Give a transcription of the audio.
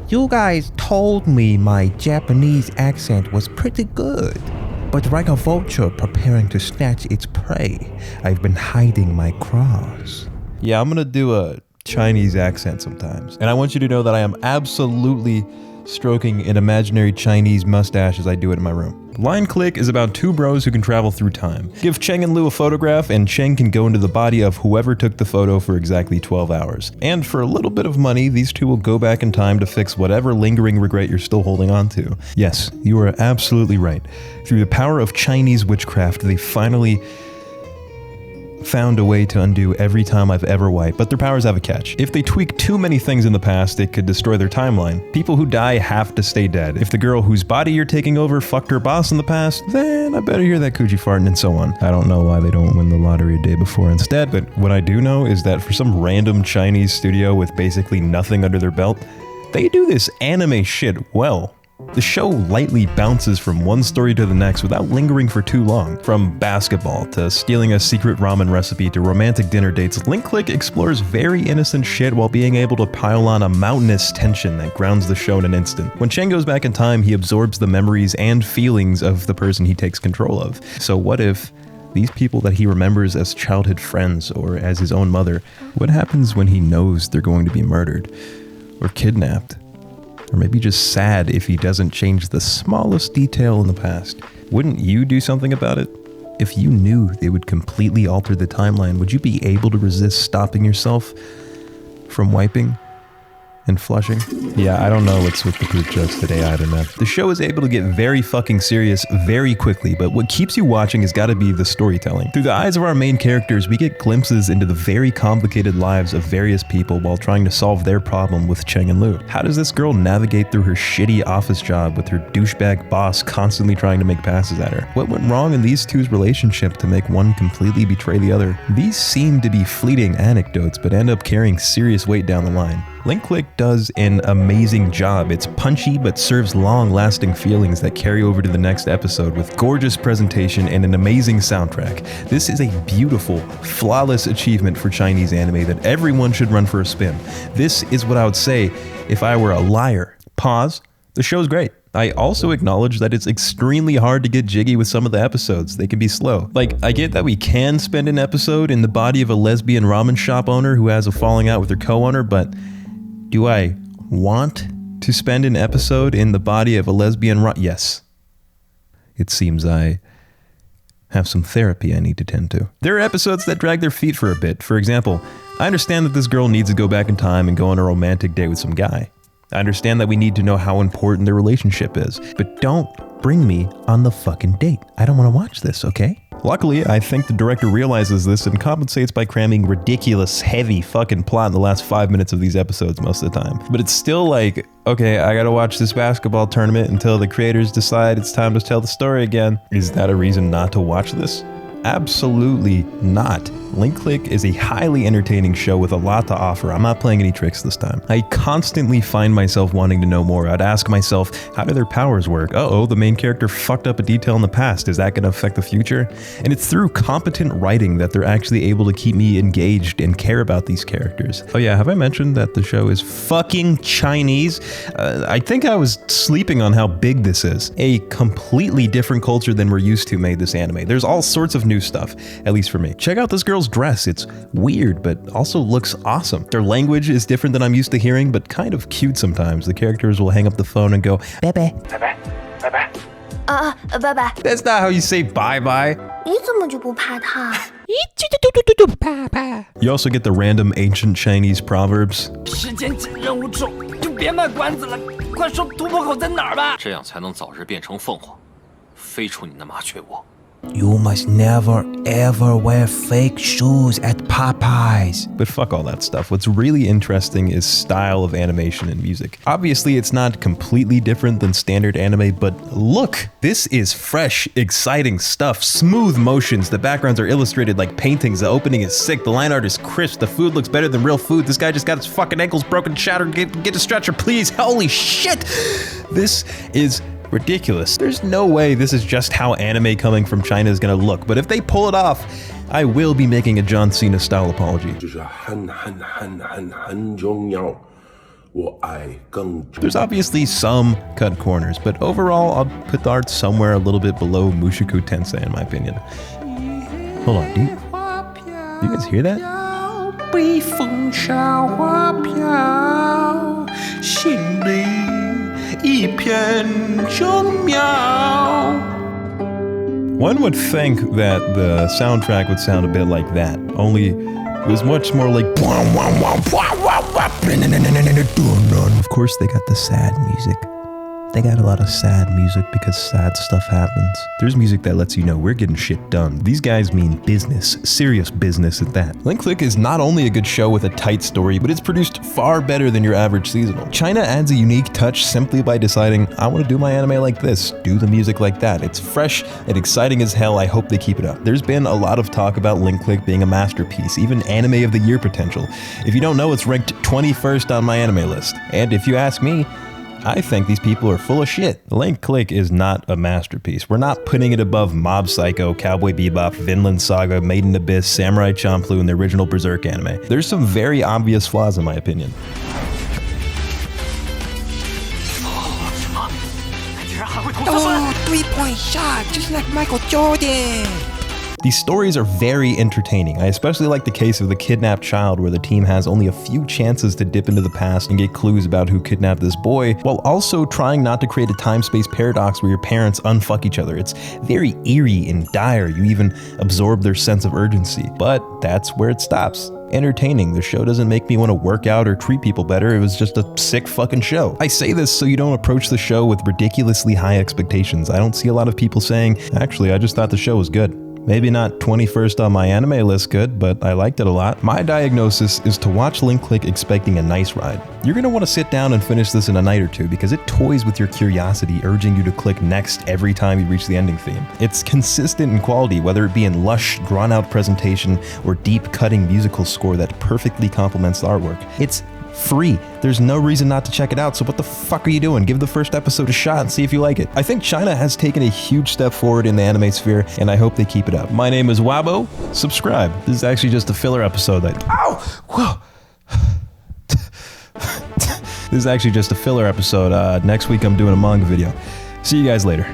You guys told me my Japanese accent was pretty good. But like a vulture preparing to snatch its prey, I've been hiding my claws. Yeah, I'm gonna do a Chinese accent sometimes. And I want you to know that I am absolutely stroking an imaginary Chinese mustache as I do it in my room. Line Click is about two bros who can travel through time. Give Cheng and Lu a photograph and Cheng can go into the body of whoever took the photo for exactly 12 hours. And for a little bit of money, these two will go back in time to fix whatever lingering regret you're still holding on to. Yes, you are absolutely right. Through the power of Chinese witchcraft, they finally found a way to undo every time I've ever wiped, but their powers have a catch. If they tweak too many things in the past, it could destroy their timeline. People who die have to stay dead. If the girl whose body you're taking over fucked her boss in the past, then I better hear that coochie farting and so on. I don't know why they don't win the lottery a day before instead, but what I do know is that for some random Chinese studio with basically nothing under their belt, they do this anime shit well. The show lightly bounces from one story to the next without lingering for too long. From basketball to stealing a secret ramen recipe to romantic dinner dates, Link Click explores very innocent shit while being able to pile on a mountainous tension that grounds the show in an instant. When Cheng goes back in time, he absorbs the memories and feelings of the person he takes control of. So what if these people that he remembers as childhood friends or as his own mother, what happens when he knows they're going to be murdered or kidnapped? Or maybe just sad if he doesn't change the smallest detail in the past. Wouldn't you do something about it? If you knew they would completely alter the timeline, would you be able to resist stopping yourself from wiping and flushing? Yeah, I don't know what's with the poop jokes today either, man. The show is able to get very fucking serious very quickly, but what keeps you watching has got to be the storytelling. Through the eyes of our main characters, we get glimpses into the very complicated lives of various people while trying to solve their problem with Cheng and Lu. How does this girl navigate through her shitty office job with her douchebag boss constantly trying to make passes at her? What went wrong in these two's relationship to make one completely betray the other? These seem to be fleeting anecdotes, but end up carrying serious weight down the line. Link Click does an amazing job. It's punchy but serves long-lasting feelings that carry over to the next episode with gorgeous presentation and an amazing soundtrack. This is a beautiful, flawless achievement for Chinese anime that everyone should run for a spin. This is what I would say if I were a liar. Pause. The show's great. I also acknowledge that it's extremely hard to get jiggy with some of the episodes. They can be slow. Like, I get that we can spend an episode in the body of a lesbian ramen shop owner who has a falling out with her co-owner, but do I want to spend an episode in the body of a lesbian Yes. It seems I have some therapy I need to tend to. There are episodes that drag their feet for a bit. For example, I understand that this girl needs to go back in time and go on a romantic date with some guy. I understand that we need to know how important their relationship is, but don't bring me on the fucking date. I don't want to watch this, okay? Luckily, I think the director realizes this and compensates by cramming ridiculous, heavy fucking plot in the last 5 minutes of these episodes most of the time. But it's still like, okay, I gotta watch this basketball tournament until the creators decide it's time to tell the story again. Is that a reason not to watch this? Absolutely not. Link Click is a highly entertaining show with a lot to offer. I'm not playing any tricks this time. I constantly find myself wanting to know more. I'd ask myself, how do their powers work? Uh-oh, the main character fucked up a detail in the past. Is that going to affect the future? And it's through competent writing that they're actually able to keep me engaged and care about these characters. Oh yeah, have I mentioned that the show is fucking Chinese? I think I was sleeping on how big this is. A completely different culture than we're used to made this anime. There's all sorts of new stuff, at least for me. Check out this girl's dress. It's weird, but also looks awesome. Their language is different than I'm used to hearing, but kind of cute sometimes. The characters will hang up the phone and go, bye-bye. Bye-bye. Bye-bye. Bye-bye. That's not how you say bye-bye. 你怎么就不怕他？ You also get the random ancient Chinese proverbs. 时间紧，任务重，就别卖关子了，快说突破口在哪儿吧！这样才能早日变成凤凰，飞出你那麻雀窝。 You must never ever wear fake shoes at Popeyes. But fuck all that stuff. What's really interesting is style of animation and music. Obviously, it's not completely different than standard anime, but look, this is fresh, exciting stuff. Smooth motions. The backgrounds are illustrated like paintings. The opening is sick. The line art is crisp. The food looks better than real food. This guy just got his fucking ankles broken, shattered. Get a stretcher, please. Holy shit. This is ridiculous. There's no way this is just how anime coming from China is gonna look, but if they pull it off, I will be making a John Cena style apology. 这是很重要。There's obviously some cut corners, but overall, I'll put the art somewhere a little bit below Mushoku Tensei in my opinion. Hold on, do you guys hear that? One would think that the soundtrack would sound a bit like that, only it was much more like... Of course they got the sad music. They got a lot of sad music because sad stuff happens. There's music that lets you know we're getting shit done. These guys mean business, serious business at that. Link Click is not only a good show with a tight story, but it's produced far better than your average seasonal. China adds a unique touch simply by deciding, I want to do my anime like this, do the music like that. It's fresh and exciting as hell. I hope they keep it up. There's been a lot of talk about Link Click being a masterpiece, even anime of the year potential. If you don't know, it's ranked 21st on my anime list. And if you ask me, I think these people are full of shit. Link Click is not a masterpiece. We're not putting it above Mob Psycho, Cowboy Bebop, Vinland Saga, Made in Abyss, Samurai Champloo, and the original Berserk anime. There's some very obvious flaws in my opinion. 3-point shot, just like Michael Jordan. These stories are very entertaining. I especially like the case of the kidnapped child where the team has only a few chances to dip into the past and get clues about who kidnapped this boy, while also trying not to create a time-space paradox where your parents unfuck each other. It's very eerie and dire. You even absorb their sense of urgency. But that's where it stops. Entertaining. The show doesn't make me want to work out or treat people better. It was just a sick fucking show. I say this so you don't approach the show with ridiculously high expectations. I don't see a lot of people saying, actually, I just thought the show was good. Maybe not 21st on my anime list good, but I liked it a lot. My diagnosis is to watch Link Click expecting a nice ride. You're going to want to sit down and finish this in a night or two because it toys with your curiosity, urging you to click next every time you reach the ending theme. It's consistent in quality, whether it be in lush, drawn-out presentation or deep, cutting musical score that perfectly complements the artwork. It's free. There's no reason not to check it out, so what the fuck are you doing? Give the first episode a shot and see if you like it. I think China has taken a huge step forward in the anime sphere, and I hope they keep it up. My name is Wabo. Subscribe. This is actually just a filler episode that... Ow! Whoa! This is actually just a filler episode. Next week I'm doing a manga video. See you guys later.